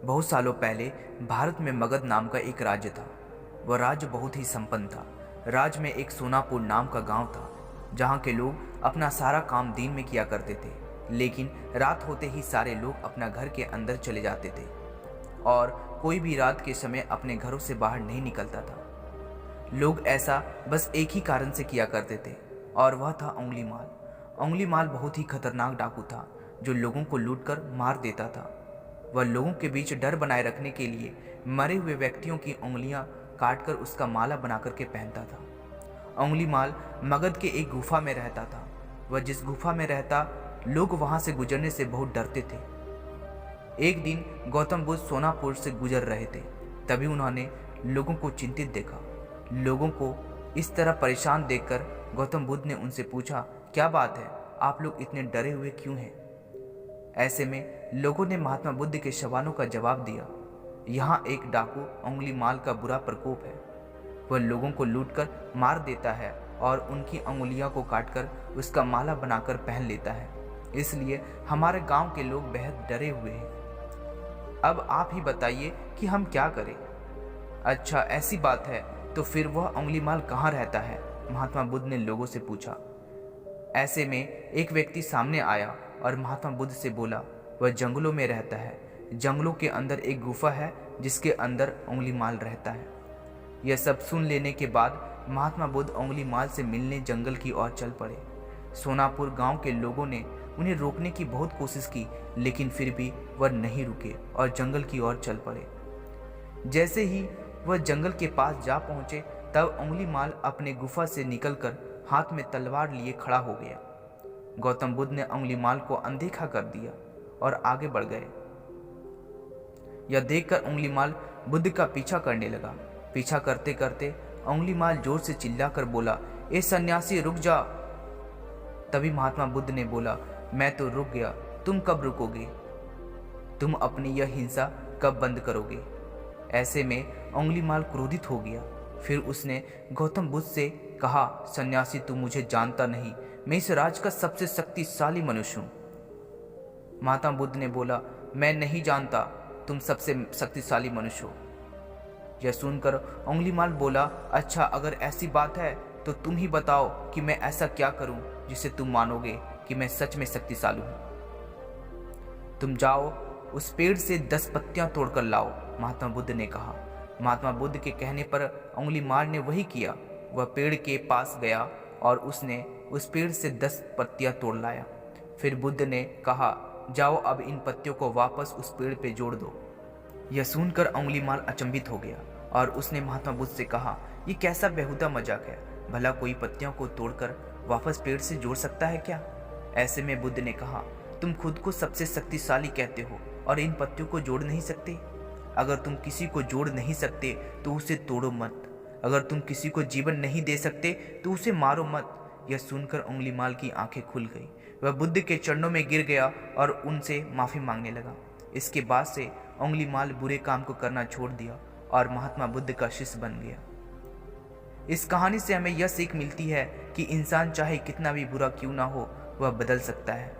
बहुत सालों पहले भारत में मगध नाम का एक राज्य था। वह राज्य बहुत ही संपन्न था। राज्य में एक सोनापुर नाम का गांव था, जहां के लोग अपना सारा काम दिन में किया करते थे, लेकिन रात होते ही सारे लोग अपना घर के अंदर चले जाते थे और कोई भी रात के समय अपने घरों से बाहर नहीं निकलता था। लोग ऐसा बस एक ही कारण से किया करते थे, और वह था उंगली माल। उंगली माल बहुत ही खतरनाक डाकू था, जो लोगों को लूटकर मार देता था। वह लोगों के बीच डर बनाए रखने के लिए मरे हुए व्यक्तियों की उंगलियां काटकर उसका माला बना करके पहनता था। उंगली माल मगध के एक गुफा में रहता था। वह जिस गुफा में रहता, लोग वहां से गुजरने से बहुत डरते थे। एक दिन गौतम बुद्ध सोनापुर से गुजर रहे थे, तभी उन्होंने लोगों को चिंतित देखा। लोगों को इस तरह परेशान देखकर गौतम बुद्ध ने उनसे पूछा, क्या बात है, आप लोग इतने डरे हुए क्यों हैं? ऐसे में लोगों ने महात्मा बुद्ध के सवालों का जवाब दिया, यहाँ एक डाकू उंगली माल का बुरा प्रकोप है। वह लोगों को लूटकर मार देता है और उनकी उंगलियों को काटकर उसका माला बनाकर पहन लेता है। इसलिए हमारे गांव के लोग बेहद डरे हुए हैं। अब आप ही बताइए कि हम क्या करें? अच्छा, ऐसी बात है, तो फिर वह उंगली माल कहाँ रहता है? महात्मा बुद्ध ने लोगों से पूछा। ऐसे में एक व्यक्ति सामने आया और महात्मा बुद्ध से बोला, वह जंगलों में रहता है। जंगलों के अंदर एक गुफा है, जिसके अंदर उंगली माल रहता है। यह सब सुन लेने के बाद महात्मा बुद्ध उंगली माल से मिलने जंगल की ओर चल पड़े। सोनापुर गांव के लोगों ने उन्हें रोकने की बहुत कोशिश की, लेकिन फिर भी वह नहीं रुके और जंगल की ओर चल पड़े। जैसे ही वह जंगल के पास जा पहुंचे, तब उंगली माल अपने गुफा से निकलकर हाथ में तलवार लिए खड़ा हो गया। गौतम बुद्ध ने उंगली माल को अनदेखा कर दिया और आगे बढ़ गए। यह देखकर उंगली माल बुद्ध का पीछा करने लगा। पीछा करते करते उंगली माल जोर से चिल्लाकर बोला, ए सन्यासी, रुक जा। तभी महात्मा बुद्ध ने बोला, मैं तो रुक गया, तुम कब रुकोगे? तुम अपनी यह हिंसा कब बंद करोगे? ऐसे में उंगली माल क्रोधित हो गया। फिर उसने गौतम बुद्ध से कहा, सन्यासी, तू मुझे जानता नहीं, मैं इस राज्य का सबसे शक्तिशाली मनुष्य हूं। महात्मा बुद्ध ने बोला, मैं नहीं जानता तुम सबसे शक्तिशाली मनुष्य हो। यह सुनकर उंगली माल बोला, अच्छा, अगर ऐसी बात है तो तुम ही बताओ कि मैं ऐसा क्या करूं जिससे तुम मानोगे कि मैं सच में शक्तिशाली हूं। तुम जाओ, उस पेड़ से 10 पत्तियां तोड़कर लाओ, महात्मा बुद्ध ने कहा। महात्मा बुद्ध के कहने पर उंगली माल ने वही किया। वह पेड़ के पास गया और उसने उस पेड़ से 10 पत्तियां तोड़ लाया। फिर बुद्ध ने कहा, जाओ, अब इन पत्तियों को वापस उस पेड़ पे जोड़ दो। यह सुनकर उंगली माल अचंभित हो गया और उसने महात्मा बुद्ध से कहा, यह कैसा बेहुदा मजाक है? भला कोई पत्तियों को तोड़कर वापस पेड़ से जोड़ सकता है क्या? ऐसे में बुद्ध ने कहा, तुम खुद को सबसे शक्तिशाली कहते हो और इन पत्तियों को जोड़ नहीं सकते। अगर तुम किसी को जोड़ नहीं सकते तो उसे तोड़ो मत। अगर तुम किसी को जीवन नहीं दे सकते तो उसे मारो मत। यह सुनकर उंगली माल की आंखें खुल गई। वह बुद्ध के चरणों में गिर गया और उनसे माफी मांगने लगा। इसके बाद से उंगली माल बुरे काम को करना छोड़ दिया और महात्मा बुद्ध का शिष्य बन गया। इस कहानी से हमें यह सीख मिलती है कि इंसान चाहे कितना भी बुरा क्यों ना हो, वह बदल सकता है।